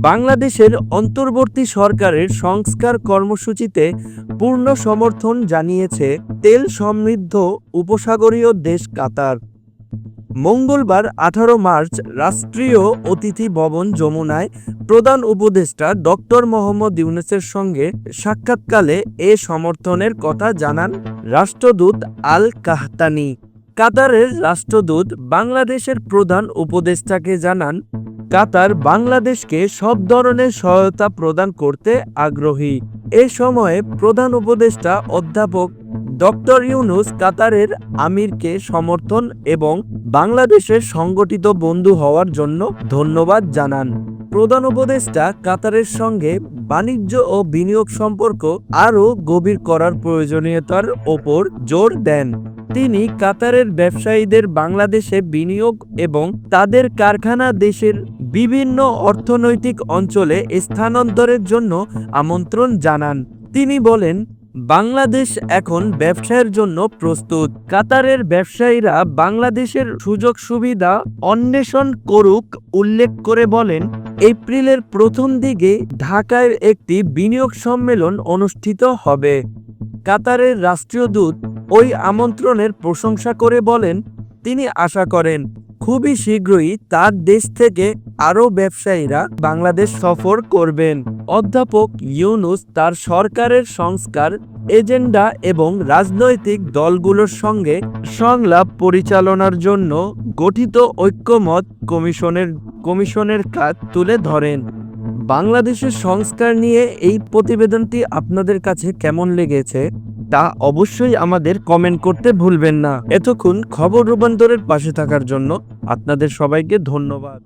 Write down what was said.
বাংলাদেশের অন্তর্বর্তী সরকারের সংস্কার কর্মসূচিতে পূর্ণ সমর্থন জানিয়েছে তেল সমৃদ্ধ উপসাগরীয় দেশ কাতার। মঙ্গলবার 18 মার্চ রাষ্ট্রীয় অতিথি ভবন যমুনায় প্রধান উপদেষ্টা ডক্টর মোহাম্মদ ইউনূসের সঙ্গে সাক্ষাৎকালে এ সমর্থনের কথা জানান রাষ্ট্রদূত আল কাহতানি। কাতারের রাষ্ট্রদূত বাংলাদেশের প্রধান উপদেষ্টাকে জানান, কাতার বাংলাদেশকে সব ধরনের সহায়তা প্রদান করতে আগ্রহী। এ সময়ে প্রধান উপদেষ্টা অধ্যাপক ডক্টর ইউনূস কাতারের আমিরকে সমর্থন এবং বাংলাদেশের সংগঠিত বন্ধু হওয়ার জন্য ধন্যবাদ জানান। প্রধান উপদেষ্টা কাতারের সঙ্গে বাণিজ্য ও বিনিয়োগ সম্পর্ক আরও গভীর করার প্রয়োজনীয়তার ওপর জোর দেন। তিনি কাতারের ব্যবসায়ীদের বাংলাদেশে বিনিয়োগ এবং তাদের কারখানা দেশের বিভিন্ন অর্থনৈতিক অঞ্চলে স্থানান্তরের জন্য আমন্ত্রণ জানান। তিনি বলেন, বাংলাদেশ এখন ব্যবসায়ের জন্য প্রস্তুত। কাতারের ব্যবসায়ীরা বাংলাদেশের সুযোগ সুবিধা অন্বেষণ করুক। উল্লেখ করে বলেন, এপ্রিলের প্রথম দিকে ঢাকায় একটি বিনিয়োগ সম্মেলন অনুষ্ঠিত হবে। কাতারের রাষ্ট্রীয় দূত ওই আমন্ত্রণের প্রশংসা করে বলেন, তিনি আশা করেন খুবই শীঘ্রই তার দেশ থেকে আরও ব্যবসায়ীরা বাংলাদেশ সফর করবেন। অধ্যাপক ইউনূস তার সরকারের সংস্কার এজেন্ডা এবং রাজনৈতিক দলগুলোর সঙ্গে সংলাপ পরিচালনার জন্য গঠিত ঐক্যমত কমিশনের কাজ তুলে ধরেন। বাংলাদেশের সংস্কার নিয়ে এই প্রতিবেদনটি আপনাদের কাছে কেমন লেগেছে তা অবশ্যই আমাদের কমেন্ট করতে ভুলবেন না। এতক্ষণ খবর রূপান্তরের পাশে থাকার জন্য আপনাদের সবাইকে ধন্যবাদ।